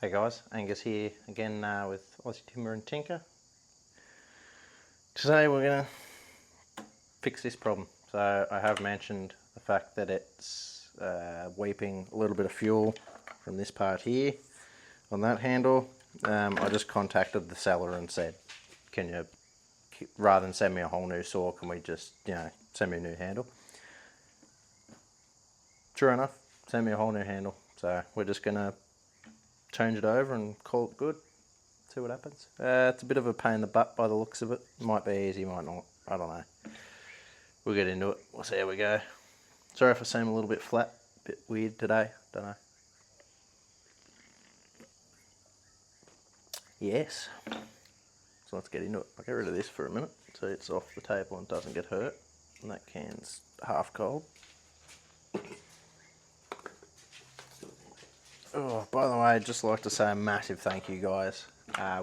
Hey guys, Angus here again with AussieTimberAnTinker. Today we're going to fix this problem. So I have mentioned the fact that it's weeping a little bit of fuel from this part here on that handle. I just contacted the seller and said, can you, rather than send me a whole new saw, can we just, send me a new handle? True enough, send me a whole new handle. So we're just going to change it over and call it good. See what happens. It's a bit of a pain in the butt by the looks of it. Might be easy, might not. I don't know. We'll get into it. We'll see how we go. Sorry if I seem a little bit flat, a bit weird today. Don't know. Yes. So let's get into it. I'll get rid of this for a minute so it's off the table and doesn't get hurt. And that can's half cold. Oh, by the way, I'd just like to say a massive thank you, guys.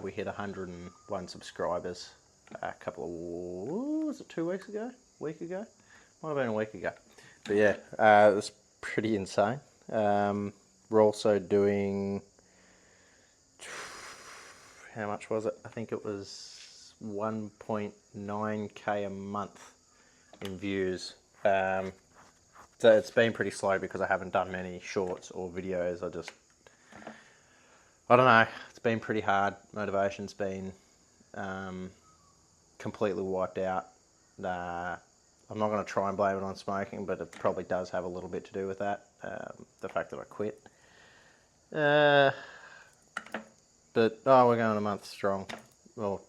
We hit 101 subscribers a couple of, was it 2 weeks ago? Week ago? Might have been a week ago. But yeah, it was pretty insane. We're also doing, how much was it? I think it was 1.9k a month in views. So it's been pretty slow because I haven't done many shorts or videos. I don't know, it's been pretty hard. Motivation's been completely wiped out. I'm not going to try and blame it on smoking, but it probably does have a little bit to do with that, the fact that I quit. But, we're going a month strong. Well,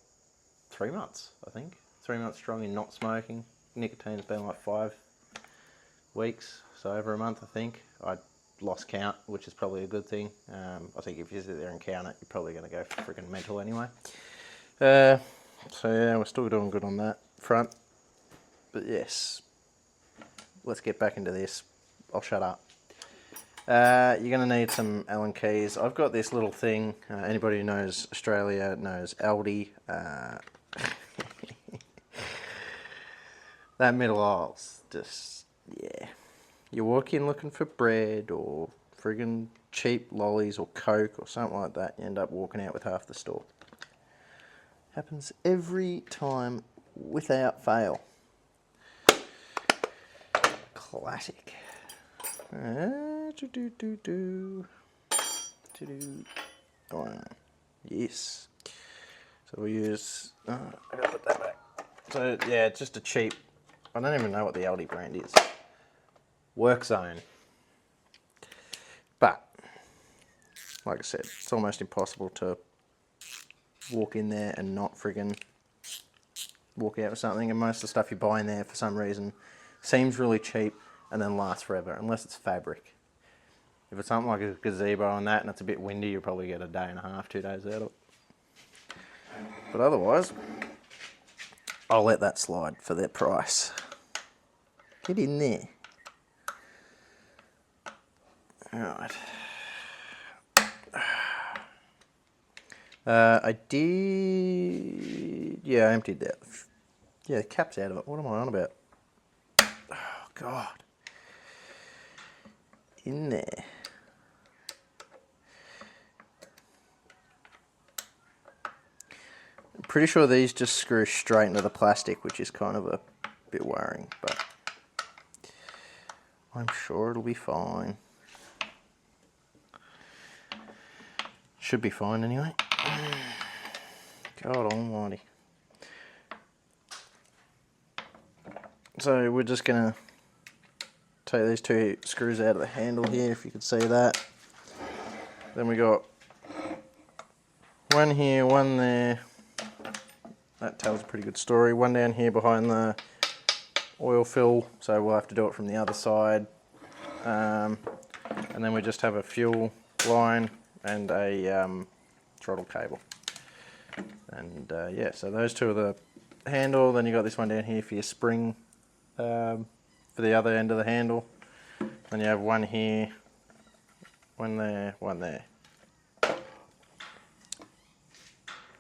3 months, I think. 3 months strong in not smoking. Nicotine's been like 5 weeks, so over a month, I think. I lost count, which is probably a good thing. I think if you sit there and count it, you're probably going to go freaking mental anyway. So yeah, we're still doing good on that front. But yes, let's get back into this. I'll shut up. You're going to need some Allen keys. I've got this little thing. Anybody who knows Australia knows Aldi. That middle aisle's just, yeah. You walk in looking for bread or friggin' cheap lollies or Coke or something like that, you end up walking out with half the store. Happens every time without fail. Classic. Yes. So we use, I gotta put that back. So yeah, it's just a cheap, I don't even know what the Aldi brand is. Work Zone. But, like I said, it's almost impossible to walk in there and not friggin' walk out with something, and most of the stuff you buy in there for some reason seems really cheap and then lasts forever, unless it's fabric. If it's something like a gazebo and that and it's a bit windy, you'll probably get a day and a half, 2 days out of it. But otherwise, I'll let that slide for their price. Get in there. Alright. I did, yeah, I emptied that. Yeah, the cap's out of it. What am I on about? Oh, God. In there. I'm pretty sure these just screw straight into the plastic, which is kind of a bit worrying, but I'm sure it'll be fine. Should be fine anyway. God almighty. So we're just going to take these 2 screws out of the handle here, if you could see that. Then we got one here, one there. That tells a pretty good story. One down here behind the oil fill, so we'll have to do it from the other side. And then we just have a fuel line and a throttle cable. And yeah, so those 2 are the handle. Then you got this one down here for your spring for the other end of the handle. Then you have one here, one there, one there.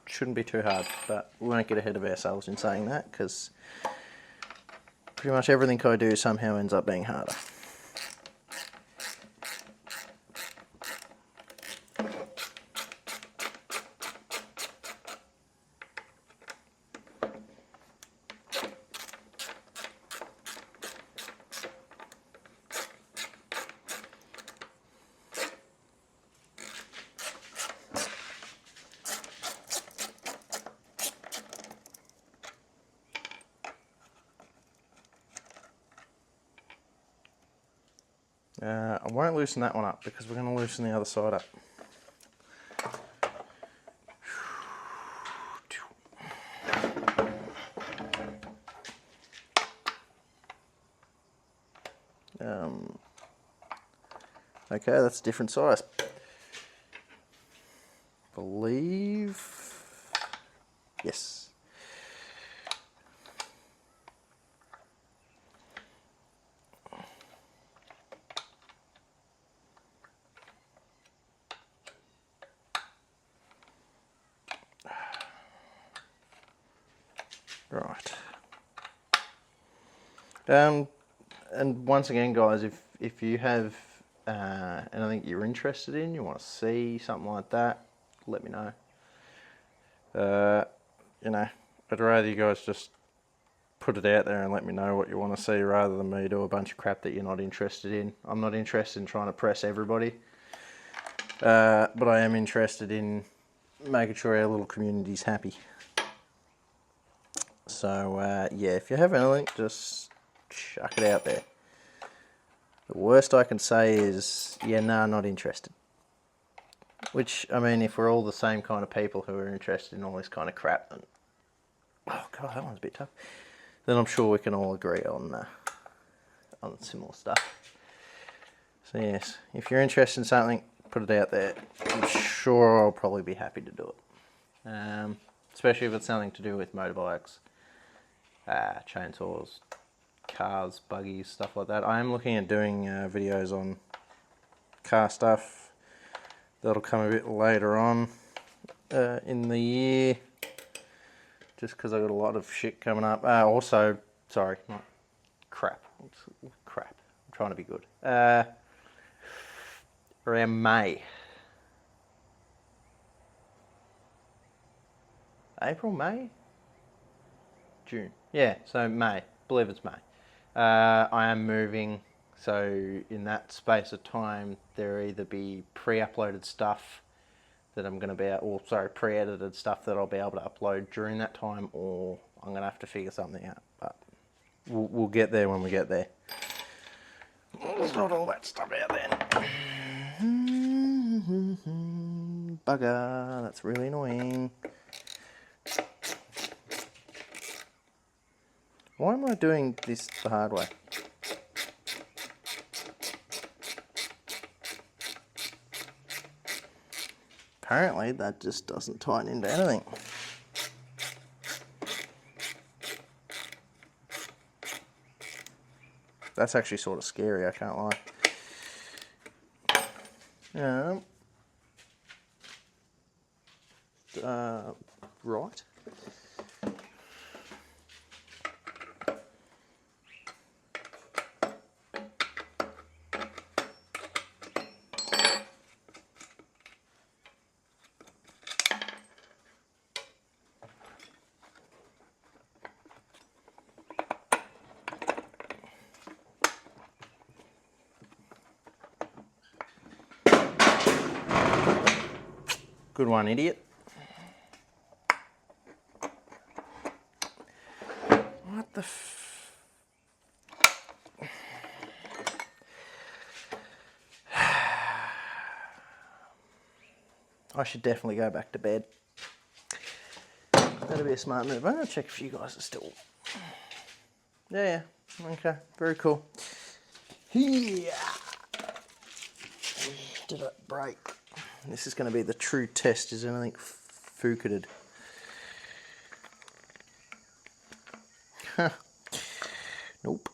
Shouldn't be too hard, but we won't get ahead of ourselves in saying that, because pretty much everything I do somehow ends up being harder. I won't loosen that one up because we're going to loosen the other side up. Okay, that's a different size. Believe, yes. Right. And once again, guys, if you have anything you're interested in, you want to see something like that, let me know. You know, I'd rather you guys just put it out there and let me know what you want to see rather than me do a bunch of crap that you're not interested in. I'm not interested in trying to press everybody, but I am interested in making sure our little community's happy. So yeah, if you have anything, just chuck it out there. The worst I can say is, yeah, nah, not interested. Which, I mean, if we're all the same kind of people who are interested in all this kind of crap, then, oh god, that one's a bit tough, then I'm sure we can all agree on similar stuff. So yes, if you're interested in something, put it out there. I'm sure I'll probably be happy to do it. Especially if it's something to do with motorbikes, chainsaws, cars, buggies, stuff like that. I am looking at doing videos on car stuff. That'll come a bit later on in the year, just because I've got a lot of shit coming up. Also, sorry, not crap. Crap. I'm trying to be good. Around May. April, May? June. Yeah, so May. I believe it's May. I am moving, so in that space of time, there'll either be pre-uploaded stuff that I'm going to be, pre-edited stuff that I'll be able to upload during that time, or I'm going to have to figure something out. But we'll get there when we get there. There's not all that stuff out there. Bugger, that's really annoying. Why am I doing this the hard way? Apparently that just doesn't tighten into anything. That's actually sort of scary, I can't lie. Right. Good one, idiot. What the I should definitely go back to bed. That'd be a smart move. I'm going to check if you guys are still... Yeah, okay, very cool. Yeah. Did it break? This is going to be the true test. Is anything fooketed? Nope.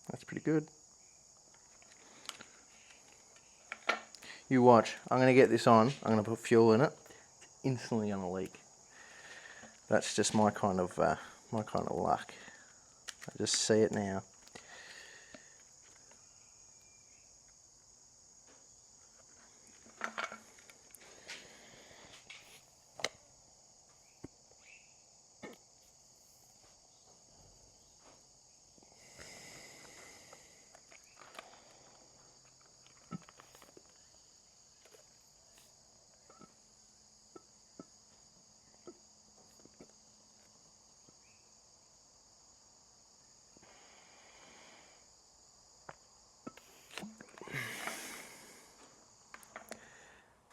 That's pretty good. You watch. I'm going to get this on. I'm going to put fuel in it. It's instantly going to leak. That's just my kind of luck. I just see it now.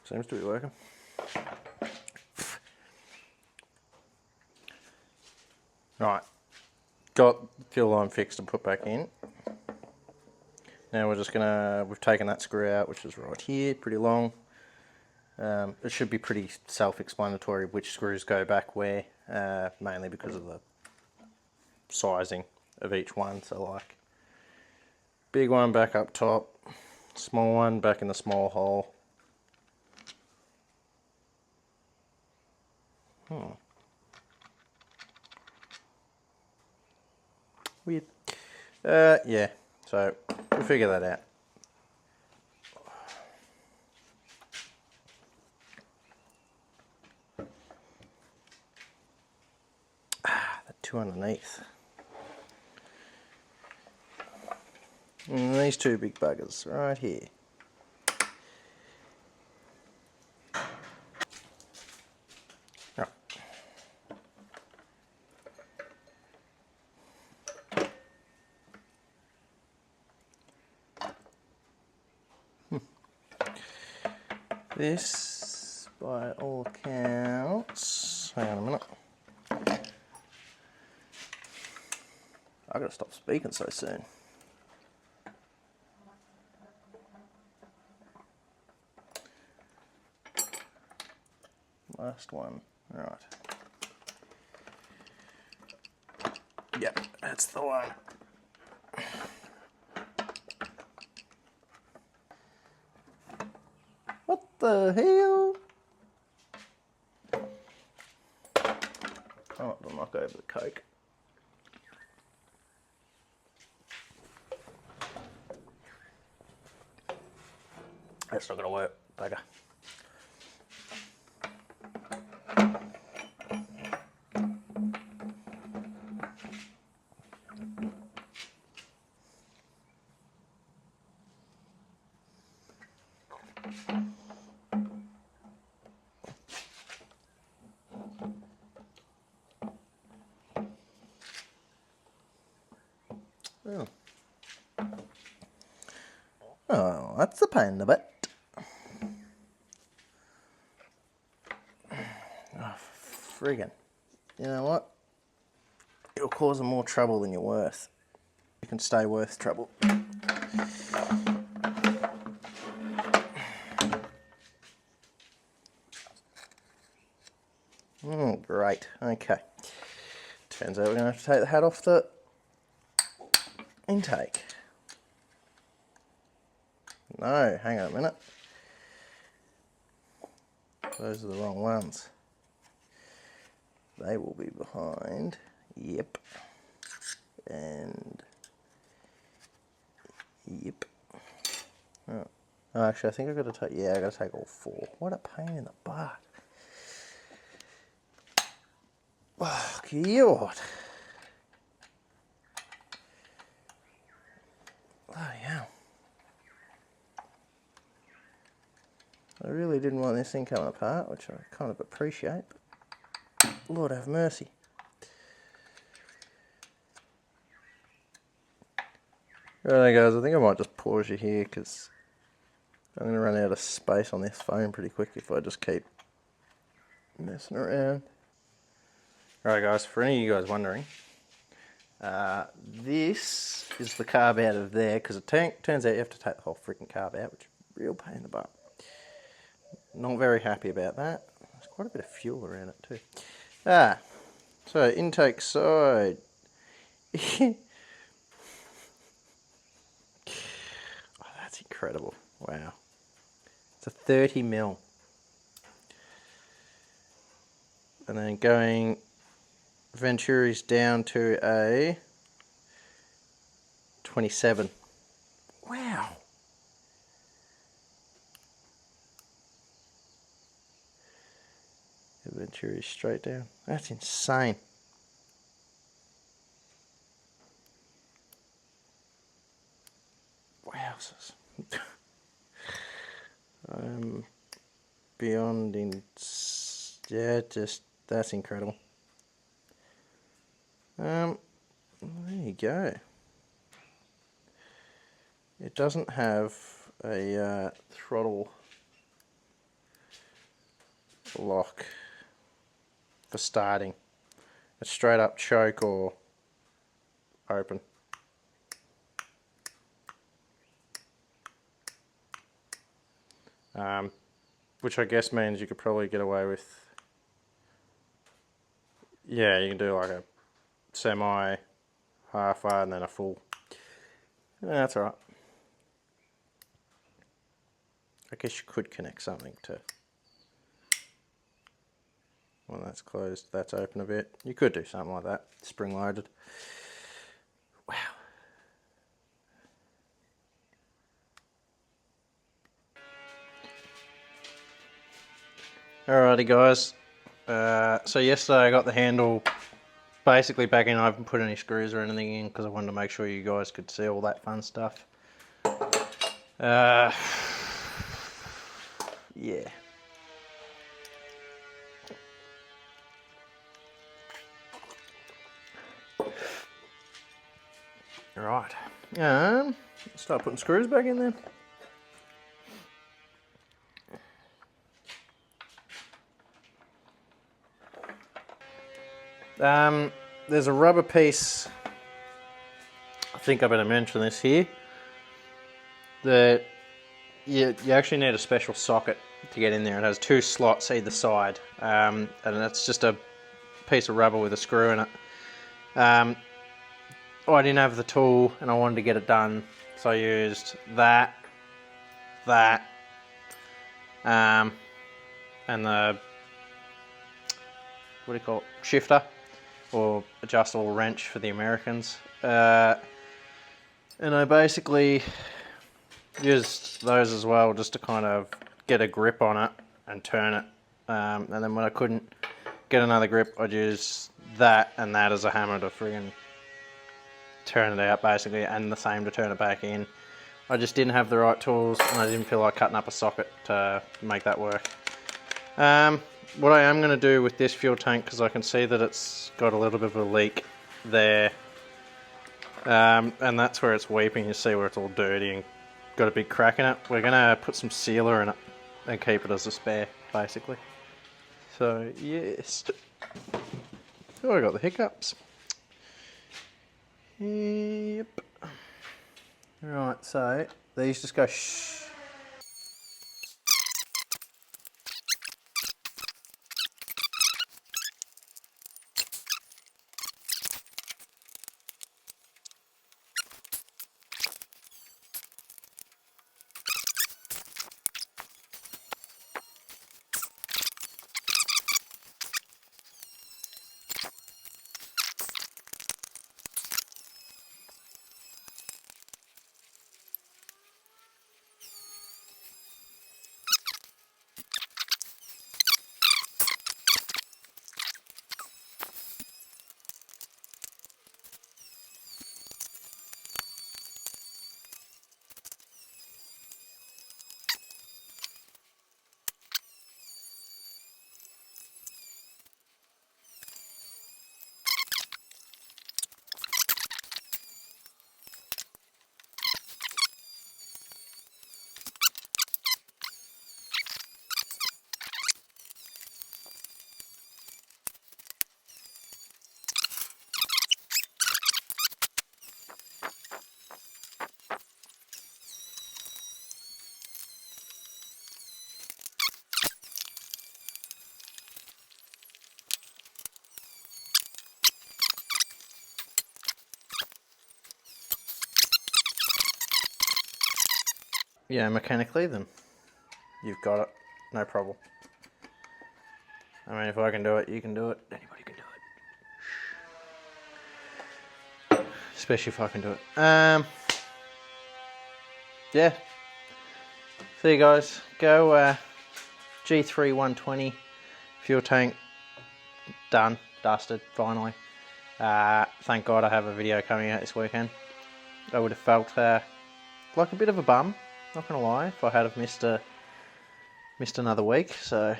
Seems to be working. Right, got the fuel line fixed and put back in. Now we're just we've taken that screw out, which is right here, pretty long. It should be pretty self-explanatory which screws go back where, mainly because of the sizing of each one. So like, big one back up top, small one back in the small hole. Weird. Yeah, so we'll figure that out. The two underneath. And these two big buggers right here. Right. This, by all accounts, hang on a minute. I gotta stop speaking so soon. Last one, right. Yep, that's the one. What the hell? Oh, I'll knock over the Coke. That's not gonna work, bugger. Oh, that's a pain in the butt. Oh, friggin'. You know what? You're causing more trouble than you're worth. You can stay worth trouble. Great. Okay. Turns out we're going to have to take the hat off the intake. No, hang on a minute. Those are the wrong ones. They will be behind. Yep. And yep. Oh, actually, I think I've got to take. Yeah, I've got to take all four. What a pain in the butt. Oh, God. Bloody hell. I really didn't want this thing coming apart, which I kind of appreciate. But Lord have mercy. Right, guys, I think I might just pause you here because I'm going to run out of space on this phone pretty quick if I just keep messing around. Alright guys, for any of you guys wondering, this is the carb out of there because it turns out you have to take the whole freaking carb out, which is a real pain in the butt. Not very happy about that. There's quite a bit of fuel around it too. So intake side. Oh, that's incredible. Wow. It's a 30 mil. And then going Venturi's down to a 27. Wow. Venturi's straight down. That's insane. Wowzers. I'm beyond yeah, just that's incredible. There you go. It doesn't have a throttle lock for starting. It's straight up choke or open. Which I guess means you could probably get away with, yeah, you can do like a semi, half and then a full. Yeah, that's alright. I guess you could connect something to, when that's closed, that's open a bit. You could do something like that, spring loaded. Wow. Alrighty guys, so yesterday I got the handle basically back in. I haven't put any screws or anything in because I wanted to make sure you guys could see all that fun stuff. Yeah. Right. Start putting screws back in then. There's a rubber piece, I think I better mention this here, that you actually need a special socket to get in there. It has 2 slots either side, and it's just a piece of rubber with a screw in it. I didn't have the tool and I wanted to get it done, so I used that, and the, what do you call it, shifter, or adjustable wrench for the Americans. And I basically used those as well just to kind of get a grip on it and turn it. And then when I couldn't get another grip, I'd use that and that as a hammer to friggin' turn it out basically, and the same to turn it back in. I just didn't have the right tools and I didn't feel like cutting up a socket to make that work. What I am going to do with this fuel tank, because I can see that it's got a little bit of a leak there, and that's where it's weeping. You see where it's all dirty and got a big crack in it. We're going to put some sealer in it and keep it as a spare basically. So yes. Oh, I got the hiccups. Yep. Right, so these just go shh. Yeah, mechanically, then you've got it, no problem. I mean, if I can do it, you can do it. Anybody can do it. Especially if I can do it. Yeah. So you guys, go g3120 fuel tank, done, dusted, finally. Thank God I have a video coming out this weekend. I would have felt like a bit of a bum, not gonna lie, if I had have missed another week. So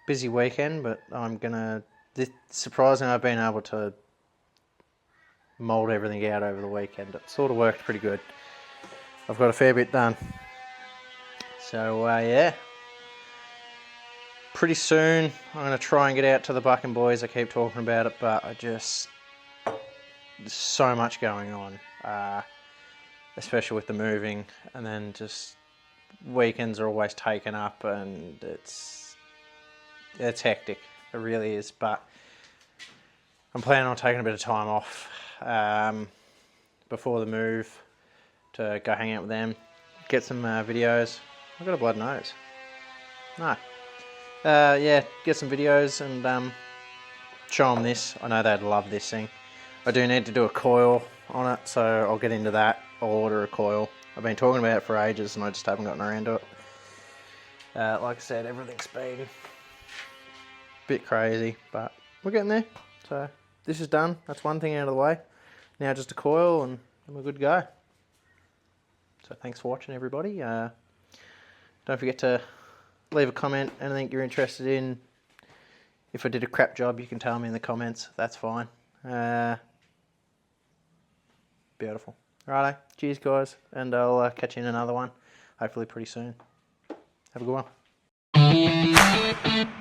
busy weekend, but I'm gonna. Surprisingly, I've been able to mould everything out over the weekend. It sort of worked pretty good. I've got a fair bit done. So yeah. pretty soon I'm going to try and get out to the Bucking Boys. I keep talking about it, but there's so much going on, especially with the moving, and then just weekends are always taken up, and it's hectic. It really is, but I'm planning on taking a bit of time off before the move to go hang out with them, get some videos. I've got a blood nose. No. Yeah, get some videos and show them this. I know they'd love this thing. I do need to do a coil on it, so I'll get into that. I'll order a coil. I've been talking about it for ages and I just haven't gotten around to it. Like I said, everything's been a bit crazy, but we're getting there. So this is done. That's one thing out of the way. Now just a coil and we're good to go. So thanks for watching, everybody. Don't forget to leave a comment, anything you're interested in. If I did a crap job, you can tell me in the comments. That's fine. Beautiful. Righto. Cheers, guys. And I'll catch you in another one, hopefully pretty soon. Have a good one.